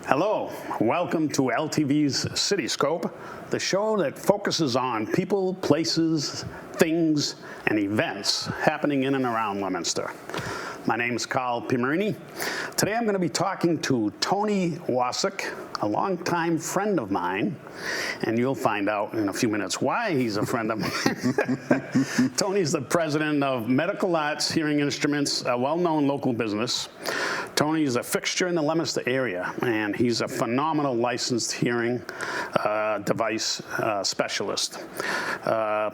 Hello, welcome to LTV's Cityscope, the show that focuses on people, places, things, and events happening in and around Leominster. My name is Carl Piermarini. Today I'm going to be talking to Tony Wasiuk, a longtime friend of mine, and you'll find out in a few minutes why he's a friend of mine. Tony's the president of Medical Arts Hearing Instruments, a well-known local business. Tony is a fixture in the Leominster area, and he's a phenomenal licensed hearing device specialist.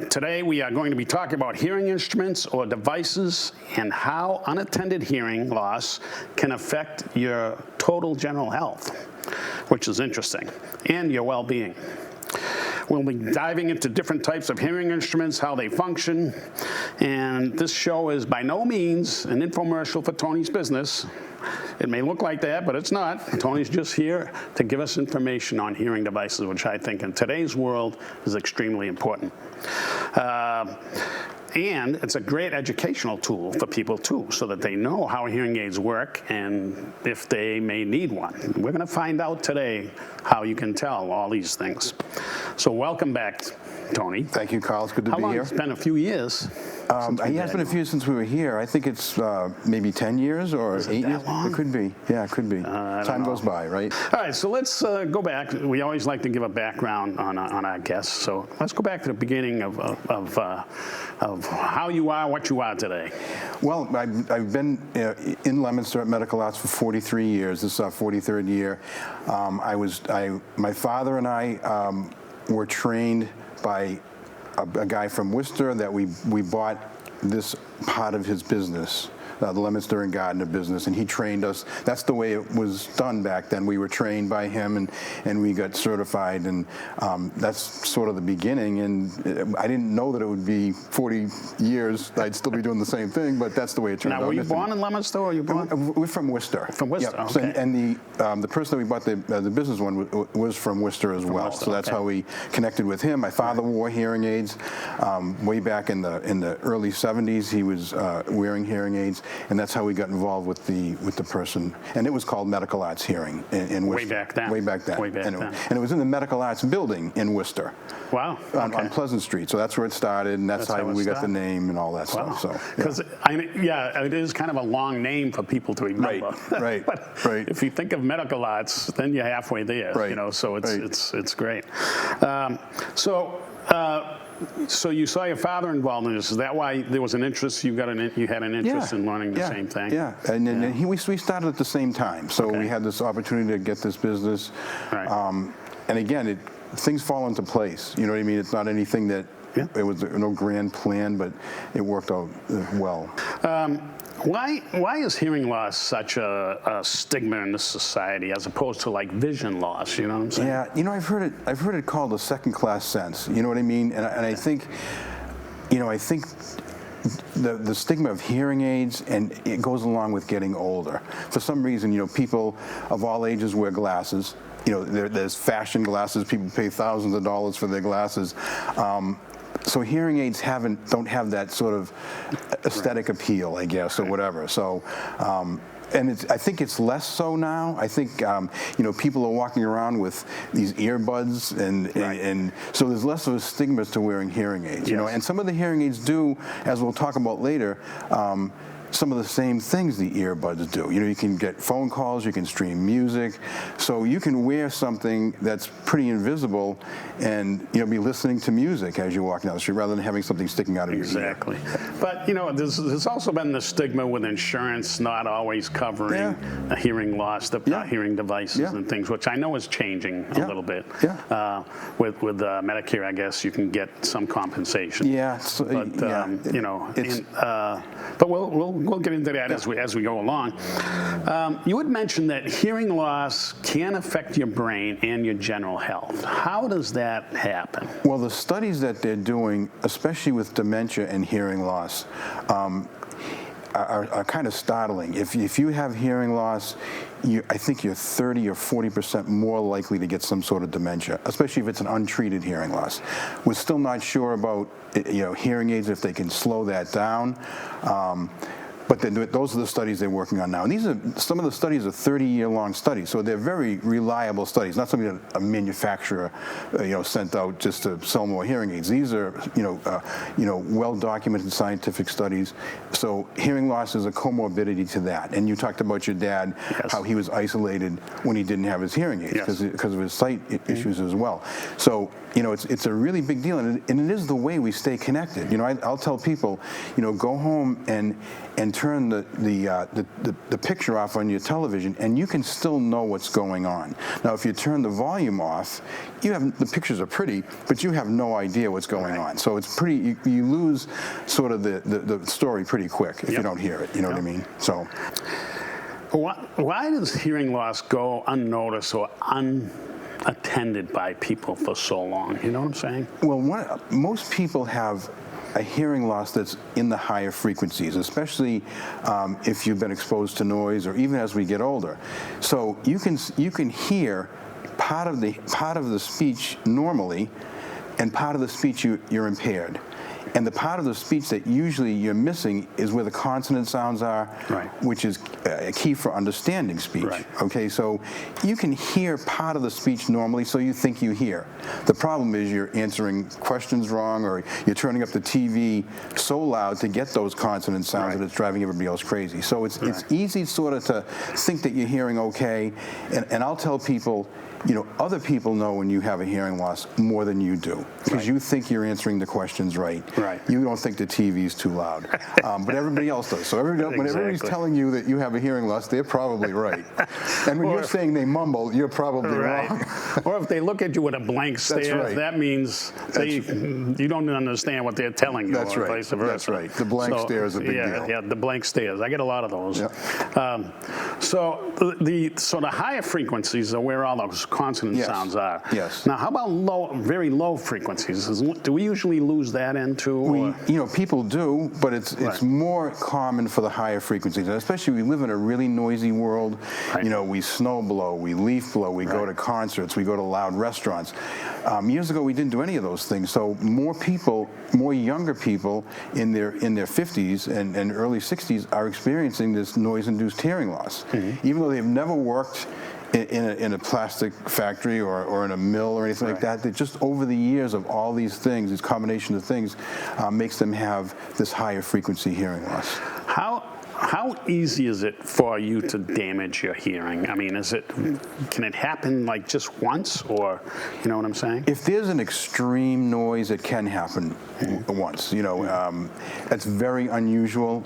Today we are going to be talking about hearing instruments or devices and how unattended hearing loss can affect your total general health, which is interesting, and your well-being. We'll be diving into different types of hearing instruments, how they function, and this show is by no means an infomercial for Tony's business. It may look like that, but it's not. Tony's just here to give us information on hearing devices, which I think in today's world is extremely important. And it's a great educational tool for people too, so that they know how hearing aids work and if they may need one. We're going to find out today how you can tell all these things. So welcome back, Tony. Thank you, Carl. It's good to be here. How long? It's been a few years. It's been a few since we were here. I think it's maybe 10 years or 8 years. Long? It could be. Yeah, it could be. Time goes by, right? All right, so let's go back. We always like to give a background on our guests. So let's go back to the beginning of how you are, what you are today. Well, I've been in Leominster at Medical Arts for 43 years. This is our 43rd year. My father and I were trained by a guy from Worcester that we bought this part of his business, the Leominster and Gardner business, and he trained us. That's the way it was done back then. We were trained by him, and we got certified, and that's sort of the beginning. And I didn't know that it would be 40 years. I'd still be doing the same thing, but that's the way it turned out. Now, were you born in Leominster, or were you born? We're from Worcester. From Worcester, yep. Okay. So, and the person that we bought the business one was from Worcester as well. Worcester, so that's how we connected with him. My father wore hearing aids way back in the early 70s. He was wearing hearing aids. And that's how we got involved with the person, and it was called Medical Arts Hearing in Worcester. Way back then. Way back then. Way back then. And it was in the Medical Arts building in Worcester. Wow. On Pleasant Street. So that's where it started, and that's how we got the name and all that stuff. So because it is kind of a long name for people to remember. Right. But right. if you think of Medical Arts, then you're halfway there. Right. You know, so it's great. So you saw your father involved in this. Is that why there was an interest? You had an interest in learning the same thing. Yeah, and we started at the same time. So we had this opportunity to get this business. Right. And again, things fall into place. You know what I mean? It's not anything that it was no grand plan, but it worked out well. Why is hearing loss such a stigma in this society as opposed to like vision loss? You know what I'm saying? Yeah, you know, I've heard it called a second-class sense. You know what I mean? And I think, the stigma of hearing aids, and it goes along with getting older. For some reason, people of all ages wear glasses. There's fashion glasses. People pay thousands of dollars for their glasses. So hearing aids don't have that sort of aesthetic appeal, I guess, or whatever. So, and I think it's less so now. I think people are walking around with these earbuds, and so there's less of a stigma to wearing hearing aids. And some of the hearing aids do, as we'll talk about later, some of the same things the earbuds do. You can get phone calls, you can stream music, so you can wear something that's pretty invisible and be listening to music as you're walking down the street rather than having something sticking out of your ear. Exactly. But there's also been the stigma with insurance not always covering a hearing loss, hearing devices and things, which I know is changing a little bit. Yeah. With Medicare, I guess you can get some compensation. Yeah. But but we'll we'll get into that as we go along. You had mentioned that hearing loss can affect your brain and your general health. How does that happen? Well, the studies that they're doing, especially with dementia and hearing loss, are kind of startling. If you have hearing loss, I think you're 30 or 40% more likely to get some sort of dementia, especially if it's an untreated hearing loss. We're still not sure about hearing aids, if they can slow that down. But those are the studies they're working on now. And some of the studies are 30-year-long studies, so they're very reliable studies, not something that a manufacturer sent out just to sell more hearing aids. These are well-documented scientific studies. So hearing loss is a comorbidity to that. And you talked about your dad, how he was isolated when he didn't have his hearing aids because of his sight issues as well. So it's a really big deal, and it is the way we stay connected. I'll tell people, go home and turn the picture off on your television, and you can still know what's going on. Now, if you turn the volume off, the pictures are pretty, but you have no idea what's going on. So it's pretty. You lose sort of the story pretty quick if you don't hear it. You know what I mean? So. Why does hearing loss go unnoticed or unattended by people for so long? You know what I'm saying? Well, most people have a hearing loss that's in the higher frequencies, especially if you've been exposed to noise, or even as we get older. So you can hear part of the speech normally, and part of the speech you're impaired. And the part of the speech that usually you're missing is where the consonant sounds are, which is a key for understanding speech. Okay, so you can hear part of the speech normally, so you think you hear. The problem is you're answering questions wrong, or you're turning up the TV so loud to get those consonant sounds that it's driving everybody else crazy. So it's easy sort of to think that you're hearing okay, and I'll tell people, other people know when you have a hearing loss more than you do, because you think you're answering the questions right. You don't think the TV's too loud, but everybody else does. So when everybody's telling you that you have a hearing loss, they're probably right. And when you're saying they mumble, you're probably wrong. Or if they look at you with a blank stare, that means you don't understand what they're telling you. That's or right. Vice versa. That's right. The blank stare is a big deal. Yeah, the blank stares. I get a lot of those. So the higher frequencies are where all those consonant sounds are. Now, how about very low frequencies? Do we usually lose that into? People do, but it's more common for the higher frequencies, and especially we live in a really noisy world. We snow blow, we leaf blow, we go to concerts, we go to loud restaurants. Years ago, we didn't do any of those things, so more younger people in their 50s and early 60s are experiencing this noise-induced hearing loss, even though they've never worked in a plastic factory or in a mill or anything like that. That just over the years of all these things, this combination of things, makes them have this higher frequency hearing loss. How easy is it for you to damage your hearing? I mean, can it happen like just once, or you know what I'm saying? If there's an extreme noise, it can happen once. That's very unusual.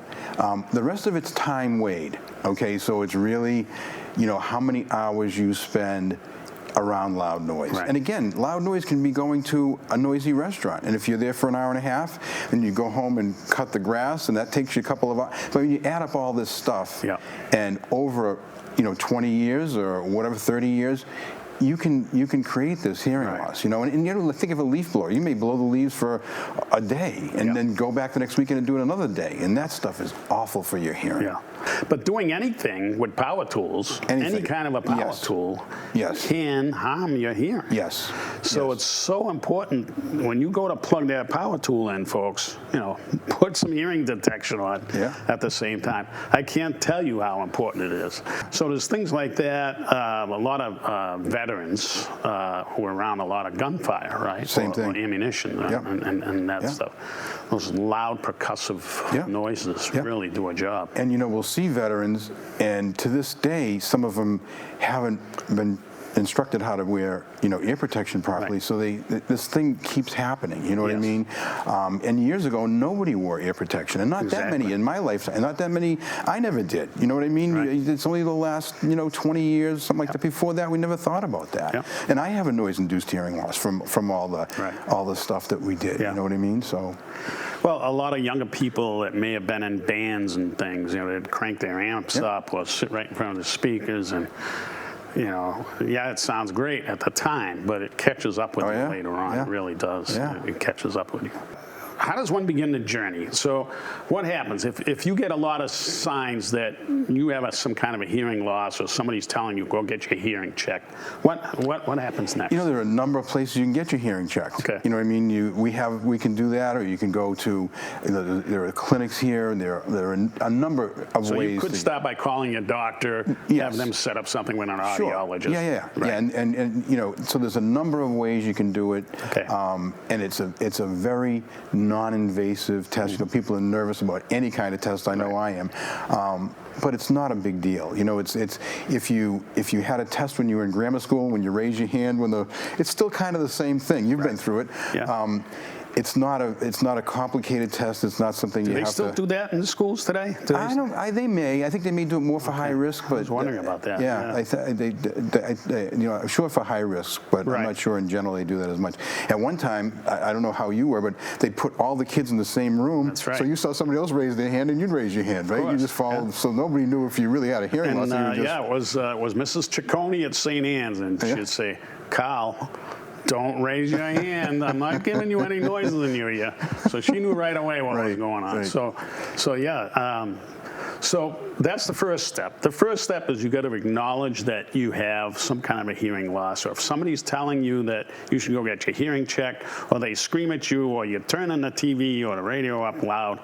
The rest of it's time weighed. Okay, so it's really, how many hours you spend around loud noise. And again, loud noise can be going to a noisy restaurant, and if you're there for an hour and a half, and you go home and cut the grass, and that takes you a couple of hours. But when you add up all this stuff, and over 20 years or whatever, 30 years, you can create this hearing loss, and think of a leaf blower. You may blow the leaves for a day and then go back the next weekend and do it another day, and that stuff is awful for your hearing. But doing anything with power tools, any kind of a power tool, can harm your hearing. So it's so important when you go to plug that power tool in, folks, put some hearing detection on at the same time. I can't tell you how important it is. So there's things like that. A lot of veterans who are around a lot of gunfire, right? Same thing. Or ammunition and that stuff. Those loud percussive noises really do a job. And we'll see veterans, and to this day, some of them haven't been instructed how to wear, ear protection properly. Right. So this thing keeps happening. You know what I Yes. mean? And years ago, nobody wore ear protection, and not that Exactly. many in my lifetime, and not that many I never did. You know what I mean? Right. It's only the last 20 years, something like that. Before that, we never thought about that. Yep. And I have a noise-induced hearing loss from all the stuff that we did. Yeah. You know what I mean? So. Well, a lot of younger people that may have been in bands and things, they'd crank their amps up or sit right in front of the speakers and, it sounds great at the time, but it catches up with you later on. Yeah. It really does. Yeah. It catches up with you. How does one begin the journey? So what happens if you get a lot of signs that you have some kind of a hearing loss or somebody's telling you go get your hearing checked? What happens next? There are a number of places you can get your hearing checked. Okay. You know what I mean? We can do that, or you can go to, there are clinics here, and there are a number of ways. So you could start by calling your doctor, have them set up something with an audiologist. Yeah. Right. Yeah, and so there's a number of ways you can do it. Okay. And it's a very non-invasive test. People are nervous about any kind of test. I know I am. But it's not a big deal. It's if you had a test when you were in grammar school, when you raise your hand, it's still kind of the same thing. You've been through it. Yeah. It's not a complicated test. It's not something you have to. Do they still do that in the schools today? They may. I think they may do it more for high risk. But I was wondering about that. Yeah. I'm sure for high risk, but I'm not sure in general they do that as much. At one time, I don't know how you were, but they put all the kids in the same room. That's right. So you saw somebody else raise their hand, and you'd raise your hand, right? You just followed. So nobody knew if you really had a hearing loss. And it was Mrs. Ciccone at St. Anne's, and she'd say, Carl, don't raise your hand. I'm not giving you any noises in your ear. So she knew right away what was going on. Right. So that's the first step. The first step is you got to acknowledge that you have some kind of a hearing loss, or if somebody's telling you that you should go get your hearing checked, or they scream at you, or you turn on the TV or the radio up loud,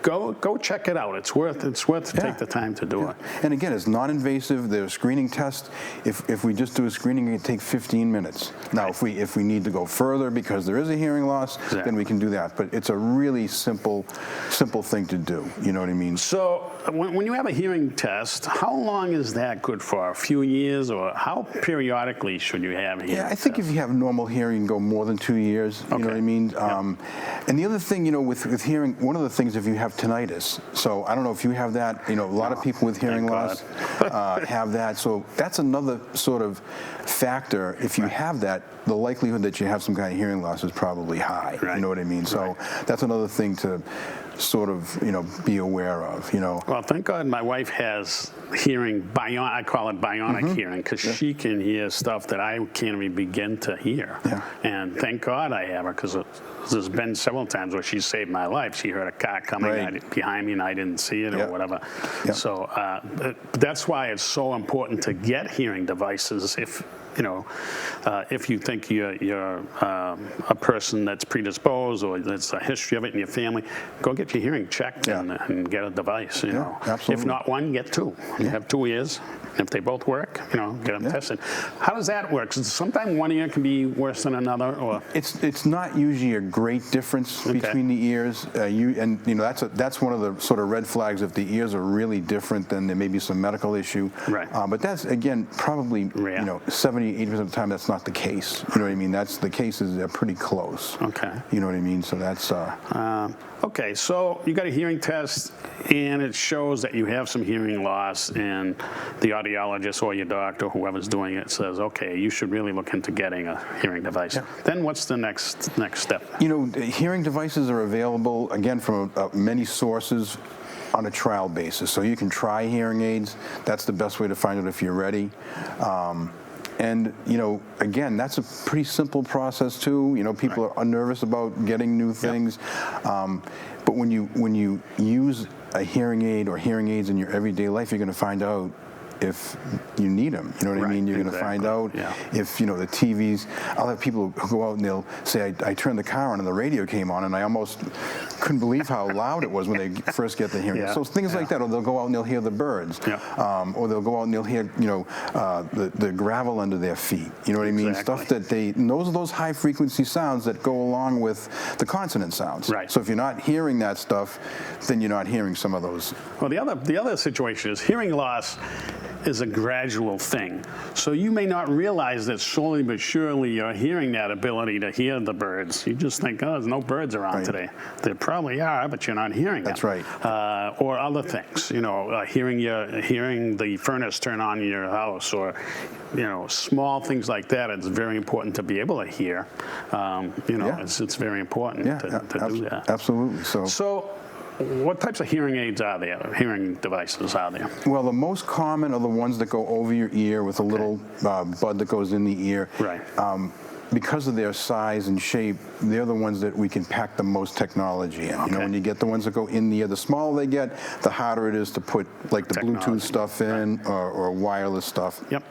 go check it out. It's worth to take the time to do it. And again, it's non-invasive. There's a screening test. If we just do a screening, it takes 15 minutes. Now, if we need to go further because there is a hearing loss, then we can do that. But it's a really simple thing to do. You know what I mean? So when you have a hearing test, how long is that good for? A few years, or how periodically should you have a hearing test? I think if you have normal hearing, go more than 2 years. You know what I mean? And the other thing, with hearing, one of the things, if you have tinnitus. So I don't know if you have that. A lot of people with hearing loss have that. So that's another sort of factor. If you have that, the likelihood that you have some kind of hearing loss is probably high. Right. You know what I mean? So that's another thing to sort of, be aware of, Well, thank God my wife has hearing, I call it bionic hearing, because she can hear stuff that I can't even begin to hear. Yeah. And thank God I have her, because there's been several times where she saved my life. She heard a car coming behind me and I didn't see it or whatever. Yeah. So that's why it's so important to get hearing devices if you think you're a person that's predisposed or there's a history of it in your family, go get your hearing checked and get a device. Absolutely. If not one, get two. You have 2 ears. If they both work, get them tested. How does that work? Sometimes one ear can be worse than another, or it's not usually a great difference between the ears. That's one of the sort of red flags. If the ears are really different, then there may be some medical issue. Right. But that's again probably 70-80% of the time that's not the case. You know what I mean? That's the cases. They're pretty close. Okay. You know what I mean? So that's. Okay, so you got a hearing test, and it shows that you have some hearing loss, and the audiologist or your doctor, whoever's doing it, says, okay, you should really look into getting a hearing device. Yeah. Then what's the next step? Hearing devices are available, again, from many sources on a trial basis. So you can try hearing aids. That's the best way to find out if you're ready. And, again, that's a pretty simple process, too. People are nervous about getting new things. But when you use a hearing aid or hearing aids in your everyday life, you're going to find out if you need them. You know what I mean? You're going to find out if, the TVs. I'll have people who go out and they'll say, I turned the car on and the radio came on, and I almost couldn't believe how loud it was when they first get the hearing. So things like that, or they'll go out and they'll hear the birds, or they'll go out and they'll hear, the gravel under their feet. You know what I mean? Stuff that those are those high frequency sounds that go along with the consonant sounds. Right. So if you're not hearing that stuff, then you're not hearing some of those. Well, the other situation is hearing loss. is a gradual thing. So you may not realize that slowly but surely you're hearing that ability to hear the birds. You just think, oh, there's no birds around today. There probably are, but you're not hearing them. That's right. Or other things, hearing the furnace turn on in your house, or small things like that. It's very important to be able to hear. It's very important to do that. Absolutely. So what types of hearing aids are there, hearing devices are there? Well, the most common are the ones that go over your ear with a little bud that goes in the ear. Right. Because of their size and shape, they're the ones that we can pack the most technology in. Okay. When you get the ones that go in the ear, the smaller they get, the harder it is to put like the Bluetooth stuff in or wireless stuff. Yep.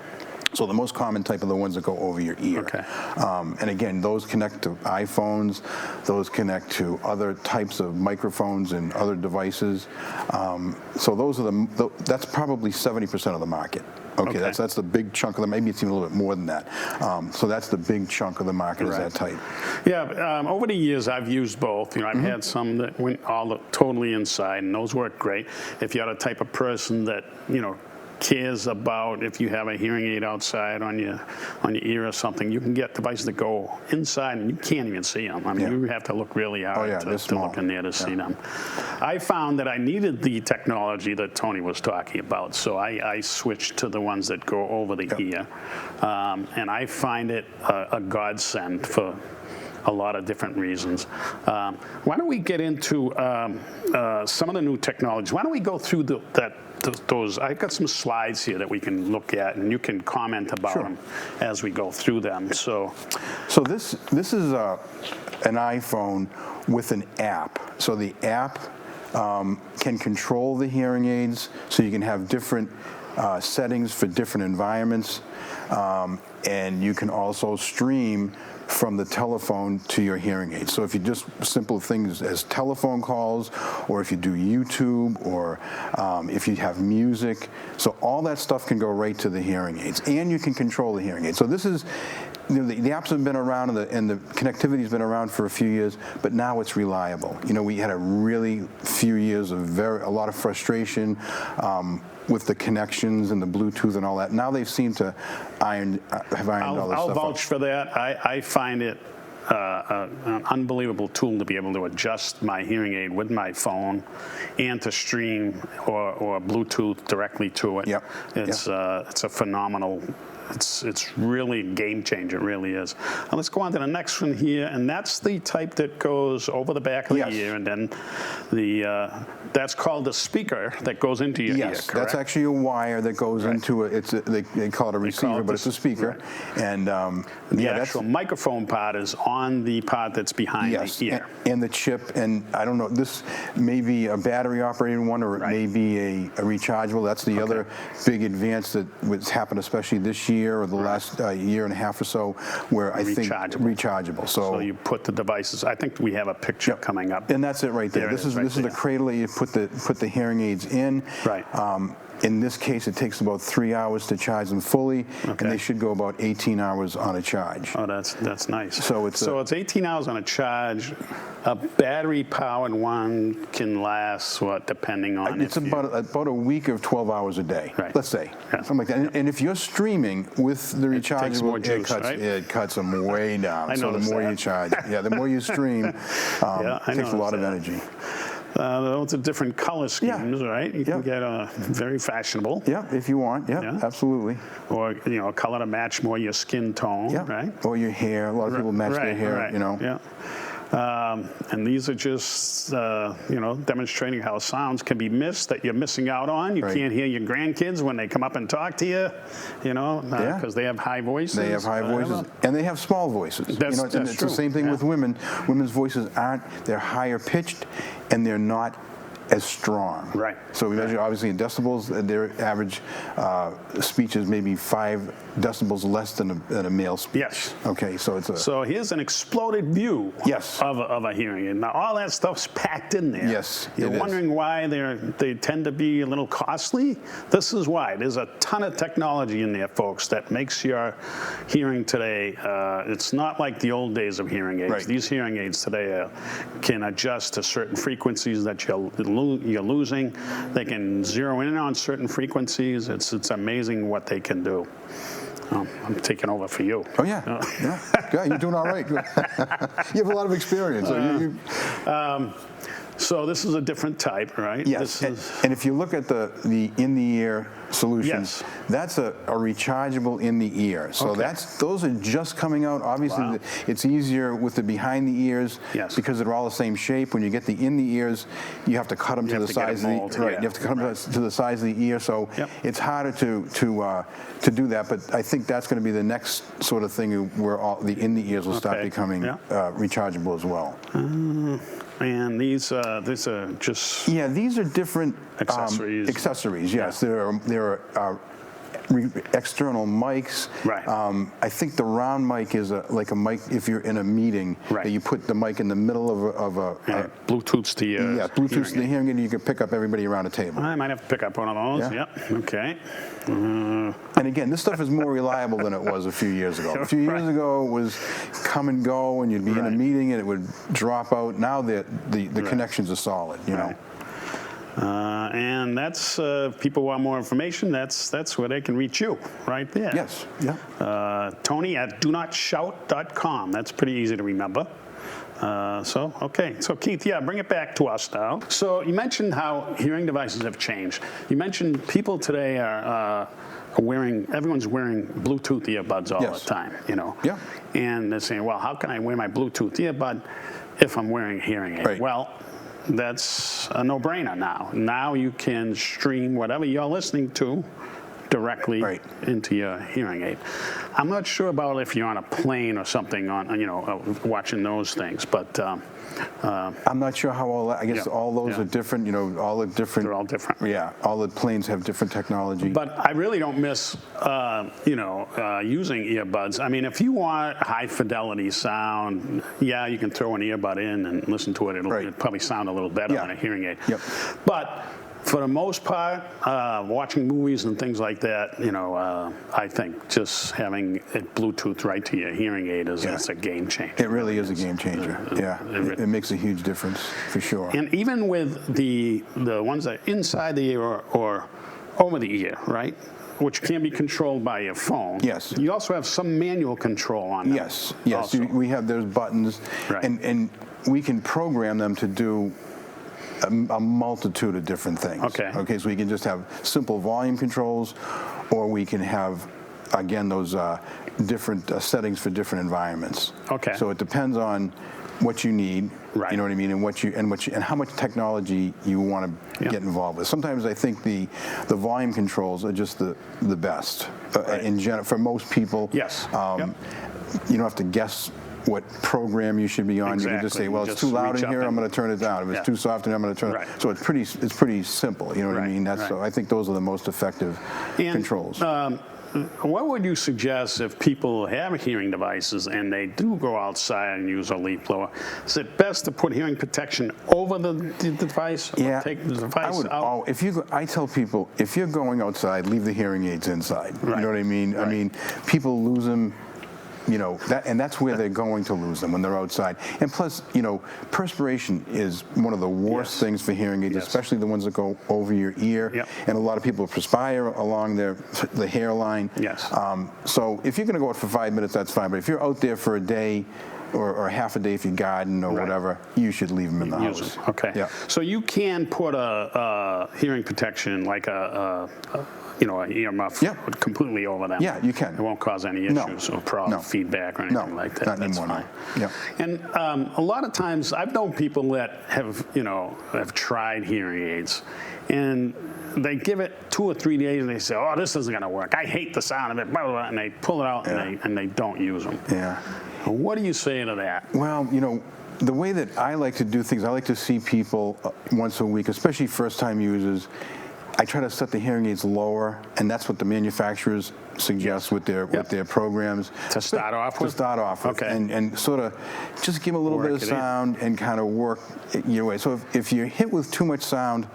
So the most common type are the ones that go over your ear. Okay. And again, those connect to iPhones, those connect to other types of microphones and other devices. So those are that's probably 70% of the market. Okay, that's the big chunk of maybe it's even a little bit more than that. So that's the big chunk of the market is that type. Yeah, over the years I've used both. I've had some that went totally inside, and those work great. If you're the type of person that cares about if you have a hearing aid outside on your ear or something, you can get devices that go inside and you can't even see them. I mean, you have to look really hard to look in there to see them. I found that I needed the technology that Tony was talking about, so I switched to the ones that go over the ear, and I find it a godsend for a lot of different reasons. Why don't we get into some of the new technologies? Why don't we go through those? I've got some slides here that we can look at, and you can comment about them as we go through them. So this is an iPhone with an app. So the app can control the hearing aids, so you can have different settings for different environments, and you can also stream from the telephone to your hearing aid. So if you just simple things as telephone calls, or if you do YouTube, or if you have music, so all that stuff can go right to the hearing aids, and you can control the hearing aids. So this is, the apps have been around and the connectivity has been around for a few years, but now it's reliable. We had a really few years of a lot of frustration with the connections and the Bluetooth and all that. Now they've seemed to have ironed all this stuff out. I'll vouch for that. I find it an unbelievable tool to be able to adjust my hearing aid with my phone and to stream or Bluetooth directly to it. Yep. It's a phenomenal. It's really a game changer. It really is. Now let's go on to the next one here, and that's the type that goes over the back of the ear, and then that's called the speaker that goes into your ear. Yes, that's actually a wire that goes into it. They call it a receiver, but it's a speaker. Right. And the actual microphone part is on the part that's behind the ear. And the chip, and I don't know, this may be a battery operated one, or it may be a rechargeable. That's the other big advance that's happened, especially this year or the last year and a half or so, where I think rechargeable. So you put the devices. I think we have a picture coming up. And that's it right there. This is the cradle that you put the hearing aids in. Right. In this case, it takes about 3 hours to charge them fully, and they should go about 18 hours on a charge. Oh, that's nice. So it's 18 hours on a charge. A battery-powered one can last what, depending on? It's about a week of 12 hours a day. Right. Let's say something like that. And if you're streaming with the rechargeable, it cuts them way down. So the more you charge, the more you stream, it takes a lot of energy. Those are different color schemes, right? You can get very fashionable. Yeah, if you want. Yeah, absolutely. Or a color to match more your skin tone, right? Or your hair. A lot of people match their hair. Yeah. And these are just, demonstrating how sounds can be missed that you're missing out on. You can't hear your grandkids when they come up and talk to you, because they have high voices. They have high voices, and they have small voices. That's it's true. The same thing with women. Women's voices they're higher pitched, and they're not as strong. Right. So we measure obviously in decibels. Their average speech is maybe 5 decibels less than a male speech. Yes. Okay, so here's an exploded view of a hearing aid. Now all that stuff's packed in there. Yes. You're wondering why they tend to be a little costly? This is why. There's a ton of technology in there, folks, that makes your hearing today, it's not like the old days of hearing aids. Right. These hearing aids today can adjust to certain frequencies that you're you're losing. They can zero in on certain frequencies. It's amazing what they can do. I'm taking over for you. Oh, yeah. Yeah, you're doing all right. You have a lot of experience. So this is a different type, right? Yes, and if you look at the in-the-ear solutions, yes. that's a rechargeable in-the-ear. So those are just coming out. Obviously, it's easier with the behind-the-ears because they're all the same shape. When you get the in-the-ears, you have to cut them to the size of the You have to cut them to the size of the ear. So it's harder to do that. But I think that's going to be the next sort of thing where all the in-the-ears will start becoming rechargeable as well. And these are just these are different accessories. Accessories, yes. There are external mics. Right. I think the round mic is like a mic if you're in a meeting. Right. That you put the mic in the middle of a Bluetooth to your Bluetooth to the hearing aid, and you can pick up everybody around a table. I might have to pick up one of those. Yeah. Yep. Okay. And again, this stuff is more reliable than it was a few years ago. A few years ago, it was come and go, and you'd be in a meeting, and it would drop out. Now the connections are solid. You know. And that's people want more information. That's where they can reach you, right there. Yes. Yeah. Tony at donotShout.com. That's pretty easy to remember. So Keith, bring it back to us now. So you mentioned how hearing devices have changed. You mentioned people today are everyone's wearing Bluetooth earbuds all the time, you know. Yeah. And they're saying, well, how can I wear my Bluetooth earbud if I'm wearing a hearing aid? Right. Well, that's a no-brainer now. Now you can stream whatever you're listening to directly into your hearing aid. I'm not sure about if you're on a plane or something watching those things, but I'm not sure how all that. I guess all those are different. You know, all the different. They're all different. Yeah, all the planes have different technology. But I really don't miss using earbuds. I mean, if you want high fidelity sound, you can throw an earbud in and listen to it. It'll probably sound a little better on a hearing aid. Yep. But for the most part, watching movies and things like that, I think just having it Bluetooth right to your hearing aid is a game changer. It really is a game changer. It makes a huge difference for sure. And even with the ones that are inside the ear or over the ear, right? Which can be controlled by your phone. Yes. You also have some manual control on them. Yes. We have those buttons, and we can program them to do a multitude of different things. Okay, so we can just have simple volume controls, or we can have, again, those different settings for different environments. Okay. So it depends on what you need. Right. You know what I mean, and how much technology you want to get involved with. Sometimes I think the volume controls are just the best in general for most people. Yes. You don't have to guess what program you should be on. You can just say, well, it's too loud in here, I'm going to turn it down. If it's too soft in here, I'm going to turn it. So it's pretty simple. You know what I mean? So I think those are the most effective controls. What would you suggest if people have hearing devices and they do go outside and use a leaf blower? Is it best to put hearing protection over the device? Or take the device out? I tell people, if you're going outside, leave the hearing aids inside. You know what I mean? I mean, people lose them. And that's where they're going to lose them when they're outside. And plus, perspiration is one of the worst things for hearing aids, especially the ones that go over your ear. Yep. And a lot of people perspire along the hairline. Yes. So if you're going to go out for 5 minutes, that's fine. But if you're out there for a day, or half a day if you garden or whatever, you should leave them in the house. Okay. Yeah. So you can put a hearing protection like an earmuff completely over them. Yeah, you can. It won't cause any issues or problem, feedback or anything like that. Not anymore. Fine. Yeah. And a lot of times I've known people that have tried hearing aids, and they give it 2 or 3 days and they say, oh, this isn't going to work. I hate the sound of it, blah, blah, blah, and they pull it out and they don't use them. Yeah. What do you say to that? Well, the way that I like to do things, I like to see people once a week, especially first-time users. I try to set the hearing aids lower, and that's what the manufacturers suggest with their programs. To start off with? To start off with. Okay. And sort of just give a little bit of sound and kind of work your way. So if you're hit with too much sound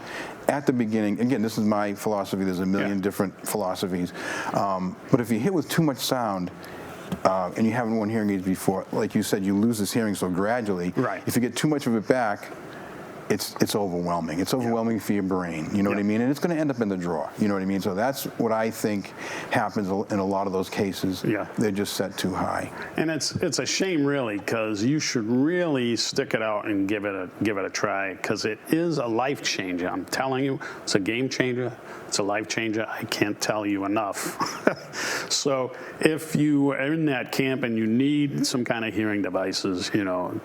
at the beginning, again, this is my philosophy. There's a million different philosophies. But if you hit with too much sound, and you haven't worn hearing aids before, like you said, you lose this hearing so gradually. Right. If you get too much of it back, it's overwhelming. It's overwhelming for your brain, you know what I mean? And it's going to end up in the drawer, you know what I mean? So that's what I think happens in a lot of those cases. Yeah. They're just set too high. And it's a shame, really, because you should really stick it out and give it a try, because it is a life changer. I'm telling you, it's a game changer. It's a life changer. I can't tell you enough. So if you are in that camp and you need some kind of hearing devices, you know,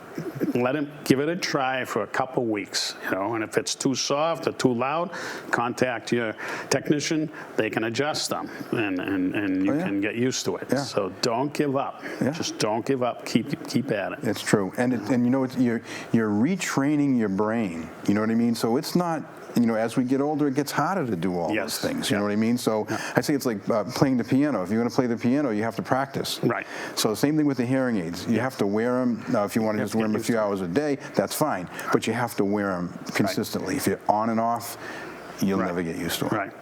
give it a try for a couple weeks, you know, and if it's too soft or too loud, contact your technician. They can adjust them, and you can get used to it. Yeah. So don't give up. Yeah. Just don't give up. Keep at it. It's true. And you know, you're retraining your brain, you know what I mean? So it's not, you know, as we get older, it gets harder to do all those things. You know what I mean? So I say it's like playing the piano. If you're going to play the piano, you have to practice. Right. So the same thing with the hearing aids. You have to wear them. Now, if you want to just wear them a few hours a day, that's fine. But you have to wear them consistently. If you're on and off, you'll never get used to them. Right.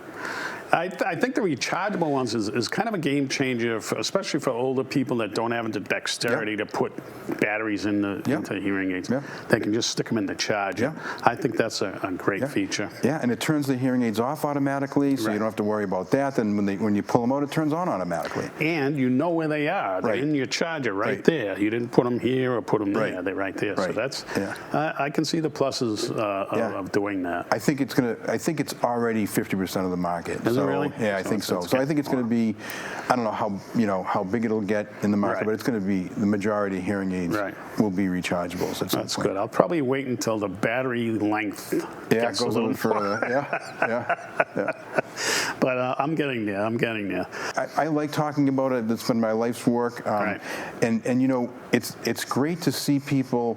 I think the rechargeable ones is kind of a game changer, especially for older people that don't have the dexterity to put batteries into hearing aids. Yeah. They can just stick them in the charge. Yeah. I think that's a great feature. Yeah, and it turns the hearing aids off automatically, so you don't have to worry about that. Then when you pull them out, it turns on automatically. And you know where they are. They're in your charger right there. You didn't put them here or put them there. They're right there. So that's I can see the pluses of doing that. I think it's already 50% of the market. Is it really? Yeah, I think so. So I think it's going to be, I don't know how big it'll get in the market, but it's going to be the majority of hearing aids will be rechargeables at some point. That's good. I'll probably wait until the battery length gets goes a little further. But I'm getting there. I like talking about it. That's been my life's work. And you know, it's great to see people,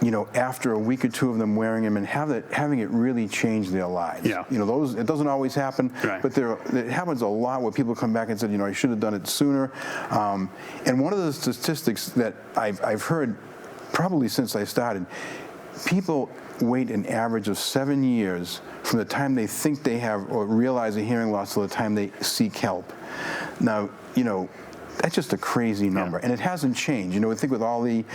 you know, after a week or two of them wearing them and having it really change their lives. Yeah. You know, it doesn't always happen, but it happens a lot where people come back and said, you know, I should have done it sooner. And one of the statistics that I've heard probably since I started, people wait an average of 7 years from the time they think they have or realize a hearing loss to the time they seek help. Now, you know, that's just a crazy number, and it hasn't changed. You know, I think with all the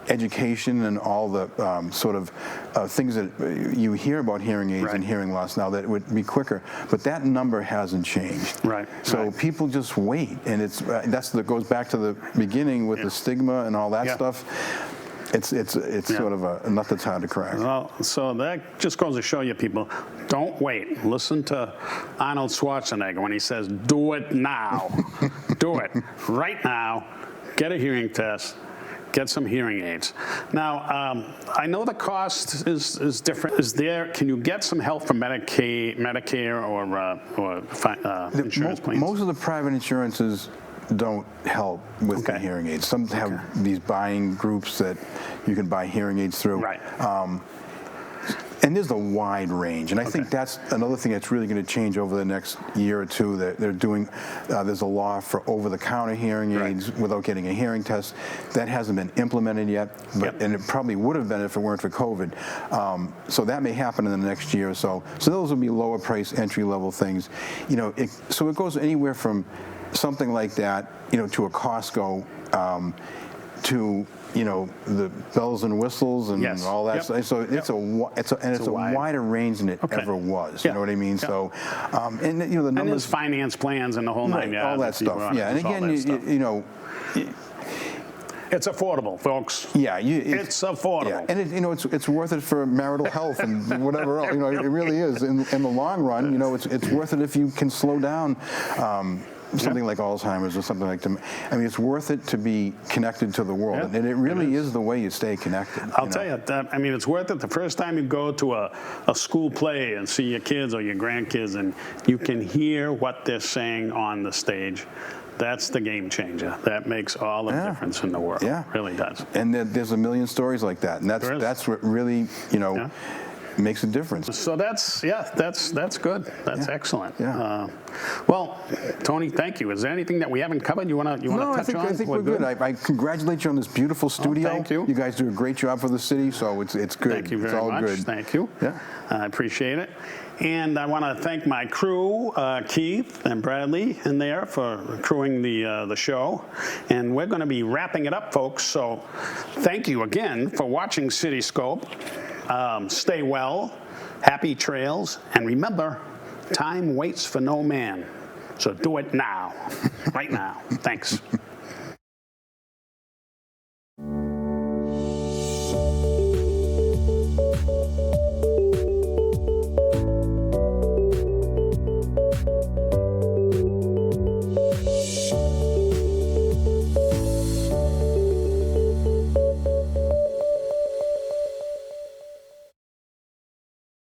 education and all the sort of things that you hear about hearing aids and hearing loss now, that it would be quicker, but that number hasn't changed. So people just wait, and that goes back to the beginning with the stigma and all that stuff. It's sort of a nut that's hard to crack. Well, so that just goes to show you, people, don't wait. Listen to Arnold Schwarzenegger when he says, do it now. Do it right now. Get a hearing test. Get some hearing aids. Now, I know the cost is different. Can you get some help from Medicare or insurance plans? Most of the private insurances don't help with the hearing aids. Some have these buying groups that you can buy hearing aids through. And there's a wide range, and I think that's another thing that's really going to change over the next year or two. That they're doing, there's a law for over-the-counter hearing aids without getting a hearing test. That hasn't been implemented yet, and it probably would have been if it weren't for COVID. So that may happen in the next year or so. So those will be lower-price, entry-level things. You know, so it goes anywhere from something like that, you know, to a Costco, to, you know, the bells and whistles and all that stuff. So it's a wider range than it ever was. You know what I mean? So, and you know, the numbers. And there's finance plans and the whole nine yards. All that stuff. Yeah, and again, you know. It's affordable, folks. Yeah, it's affordable. Yeah, and you know, it's worth it for marital health and whatever else. You know, it really is. In the long run, you know, it's worth it if you can slow down. Something like Alzheimer's or something like that. I mean, it's worth it to be connected to the world, and it really is the way you stay connected. I'll tell you, I mean, it's worth it the first time you go to a school play and see your kids or your grandkids, and you can hear what they're saying on the stage. That's the game changer. That makes all the difference in the world. Yeah, it really does. And there's a million stories like that, and that's what really, you know. Makes a difference. So that's good. That's excellent. Yeah. Well, Tony, thank you. Is there anything that we haven't covered you want to touch on? I think we're good. I congratulate you on this beautiful studio. Thank you. You guys do a great job for the city, so it's good. Thank you very much. Good. Thank you. Yeah. I appreciate it. And I want to thank my crew, Keith and Bradley in there, for crewing the show. And we're going to be wrapping it up, folks. So thank you again for watching Cityscope. Stay well, happy trails, and remember, time waits for no man. So do it now, right now. Thanks.